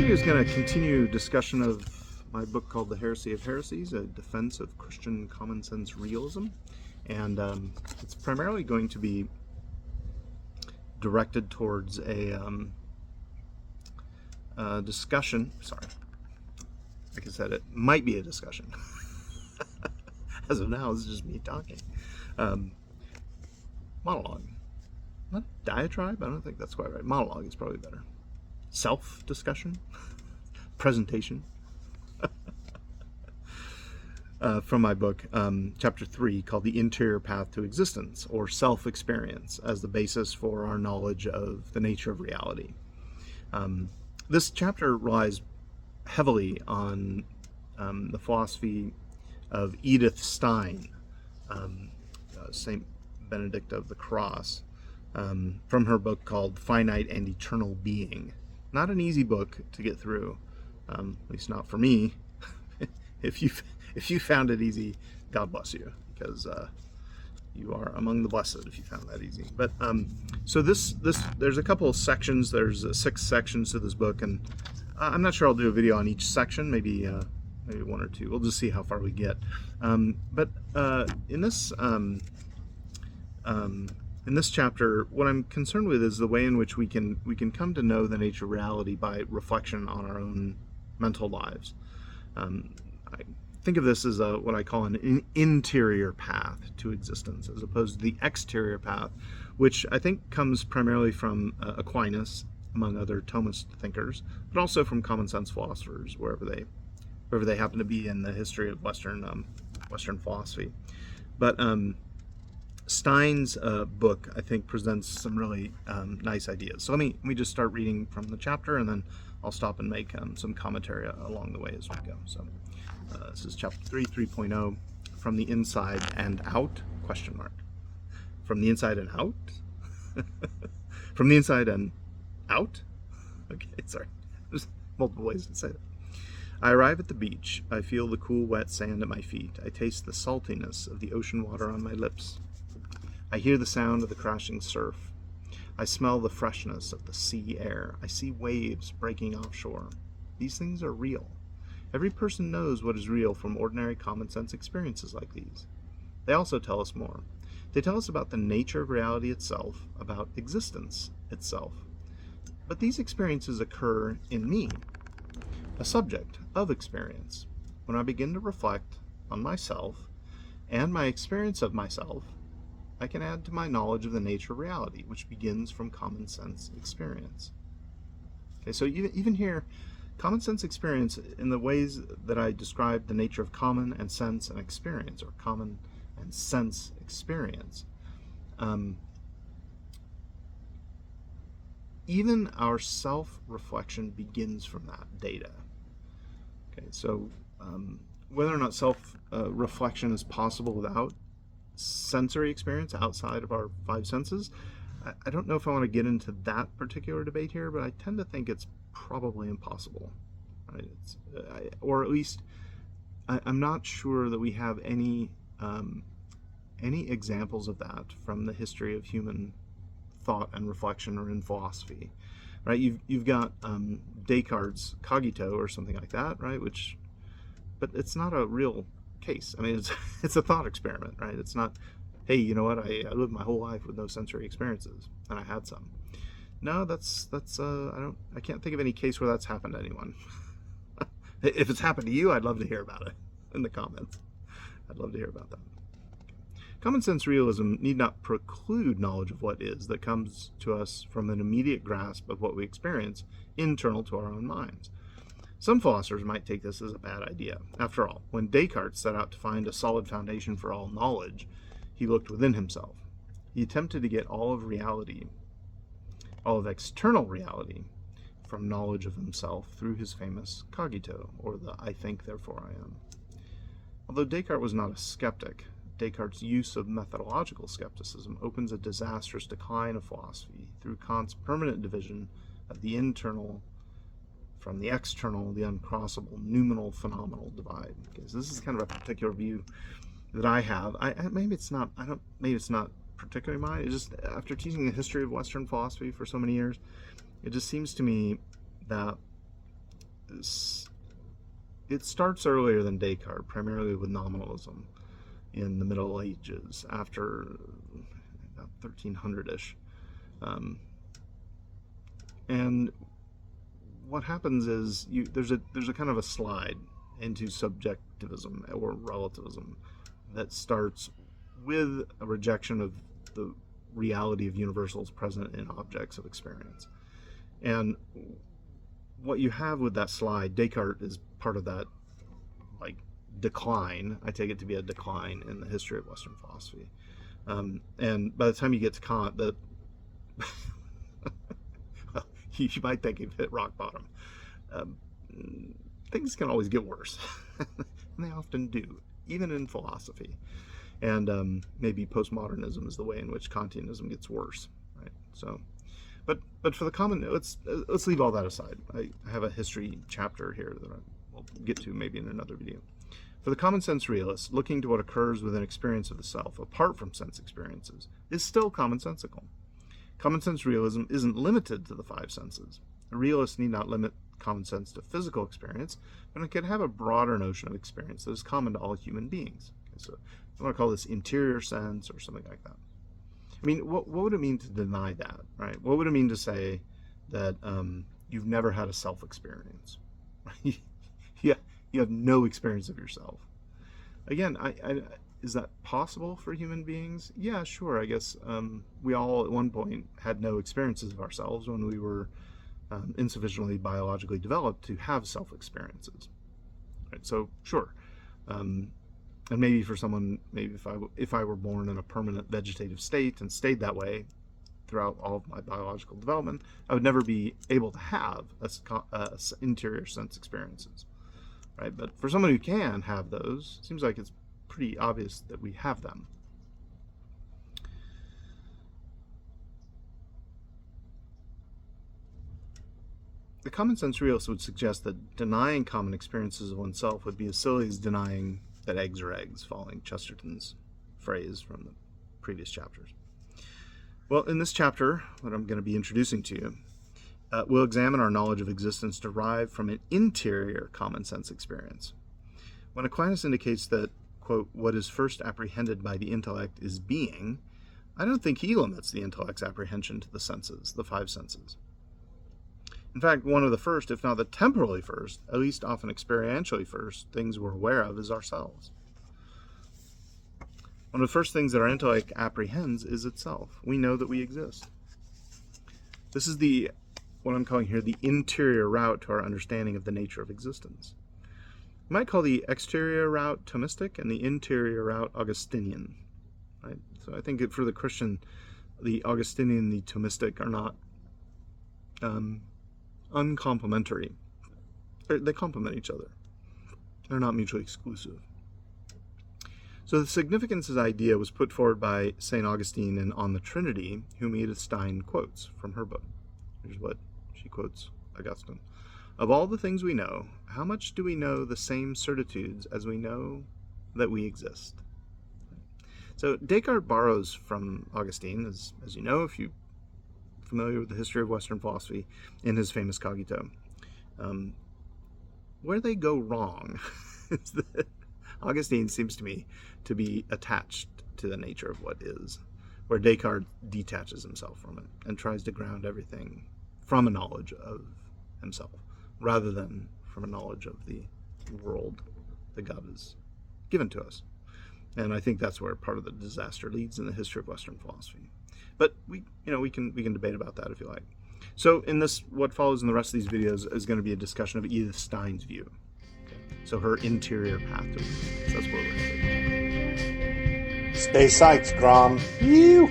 video is going to continue discussion of my book called The Heresy of Heresies, a defense of Christian common sense realism. And it's primarily going to be directed towards a discussion. Sorry. Like I said, it might be a discussion. As of now, this is just me talking. Monologue. Not diatribe? I don't think that's quite right. Monologue is probably better. Self-discussion? Presentation? From my book, chapter 3, called The Interior Path to Existence, or Self-Experience, as the basis for our knowledge of the nature of reality. This chapter relies heavily on the philosophy of Edith Stein, Saint Benedict of the Cross, from her book called Finite and Eternal Being. Not an easy book to get through, at least not for me. If you found it easy, God bless you, because you are among the blessed if you found that easy. But so this there's a couple of sections. There's 6 sections to this book, and I'm not sure I'll do a video on each section. Maybe 1 or 2. We'll just see how far we get. But in this chapter, what I'm concerned with is the way in which we can come to know the nature of reality by reflection on our own mental lives. I think of this as what I call an interior path to existence, as opposed to the exterior path, which I think comes primarily from Aquinas, among other Thomist thinkers, but also from common sense philosophers, wherever they happen to be in the history of Western philosophy. But Stein's book, I think, presents some really nice ideas. So let me just start reading from the chapter, and then I'll stop and make some commentary along the way as we go. So this is chapter 3, 3.0, From the Inside and Out, ? From the inside and out? From the inside and out? Okay, sorry. There's multiple ways to say that. I arrive at the beach. I feel the cool, wet sand at my feet. I taste the saltiness of the ocean water on my lips. I hear the sound of the crashing surf. I smell the freshness of the sea air. I see waves breaking offshore. These things are real. Every person knows what is real from ordinary common sense experiences like these. They also tell us more. They tell us about the nature of reality itself, about existence itself. But these experiences occur in me, a subject of experience. When I begin to reflect on myself and my experience of myself, I can add to my knowledge of the nature of reality, which begins from common sense experience. Okay, so even here, common sense experience, in the ways that I described the nature of common and sense and experience, or common and sense experience, even our self-reflection begins from that data. Okay, so whether or not self-reflection is possible without sensory experience outside of our 5 senses, I don't know if I want to get into that particular debate here, but I tend to think it's probably impossible, right? Or at least I'm not sure that we have any examples of that from the history of human thought and reflection or in philosophy, right? You've got Descartes' cogito or something like that, right? But it's not a real case. I mean, it's a thought experiment, right? It's not, hey, you know what? I lived my whole life with no sensory experiences, and I had some. No, that's I can't think of any case where that's happened to anyone. If it's happened to you, I'd love to hear about it in the comments. I'd love to hear about that. Common sense realism need not preclude knowledge of what is that comes to us from an immediate grasp of what we experience internal to our own minds. Some philosophers might take this as a bad idea. After all, when Descartes set out to find a solid foundation for all knowledge, he looked within himself. He attempted to get all of reality, all of external reality, from knowledge of himself through his famous cogito, or the I think, therefore I am. Although Descartes was not a skeptic, Descartes' use of methodological skepticism opens a disastrous decline of philosophy through Kant's permanent division of the internal from the external, the uncrossable, noumenal, phenomenal divide. Okay, so this is kind of a particular view that I have. Maybe it's not particularly mine. It's just, after teaching the history of Western philosophy for so many years, it just seems to me that it starts earlier than Descartes, primarily with nominalism in the Middle Ages, after about 1300-ish. And what happens is there's a kind of a slide into subjectivism or relativism that starts with a rejection of the reality of universals present in objects of experience. And what you have with that slide, Descartes is part of that, like, decline. I take it to be a decline in the history of Western philosophy. And by the time you get to Kant, well, you might think you've hit rock bottom. Things can always get worse, and they often do, even in philosophy. And maybe postmodernism is the way in which Kantianism gets worse, right? So, but for the common, let's leave all that aside. I have a history chapter here that I will get to maybe in another video. For the common sense realist, looking to what occurs within experience of the self, apart from sense experiences, is still commonsensical. Common sense realism isn't limited to the five senses. A realist need not limit common sense to physical experience, but it can have a broader notion of experience that is common to all human beings. Okay, so I want to call this interior sense or something like that. I mean, what would it mean to deny that, right? What would it mean to say that you've never had a self-experience? Yeah, you have no experience of yourself. Again, is that possible for human beings? Yeah, sure. I guess we all at one point had no experiences of ourselves when we were insufficiently biologically developed to have self-experiences. Right? So, sure. And maybe for someone, maybe if I were born in a permanent vegetative state and stayed that way throughout all of my biological development, I would never be able to have interior sense experiences. Right? But for someone who can have those, it seems like it's pretty obvious that we have them. The common sense realist would suggest that denying common experiences of oneself would be as silly as denying that eggs are eggs, following Chesterton's phrase from the previous chapters. Well, in this chapter, that I'm going to be introducing to you, we'll examine our knowledge of existence derived from an interior common sense experience. When Aquinas indicates that, quote, what is first apprehended by the intellect is being, I don't think he limits the intellect's apprehension to the senses, the five senses. In fact, one of the first, if not the temporally first, at least often experientially first, things we're aware of is ourselves. One of the first things that our intellect apprehends is itself. We know that we exist. This is what I'm calling here the interior route to our understanding of the nature of existence. You might call the exterior route Thomistic and the interior route Augustinian. Right? So I think for the Christian, the Augustinian and the Thomistic are not uncomplementary. They complement each other. They're not mutually exclusive. So the significance of this idea was put forward by St. Augustine in On the Trinity, whom Edith Stein quotes from her book. Here's what she quotes Augustine. Of all the things we know, how much do we know the same certitudes as we know that we exist? So Descartes borrows from Augustine, as you know, if you're familiar with the history of Western philosophy, in his famous Cogito. Where they go wrong is that Augustine seems to me to be attached to the nature of what is, where Descartes detaches himself from it and tries to ground everything from a knowledge of himself, rather than from a knowledge of the world that God has given to us. And I think that's where part of the disaster leads in the history of Western philosophy. But we can debate about that if you like. So in this, what follows in the rest of these videos is going to be a discussion of Edith Stein's view. Okay? So her interior path to existence. That's where we're headed. Stay psyched, Grom. You.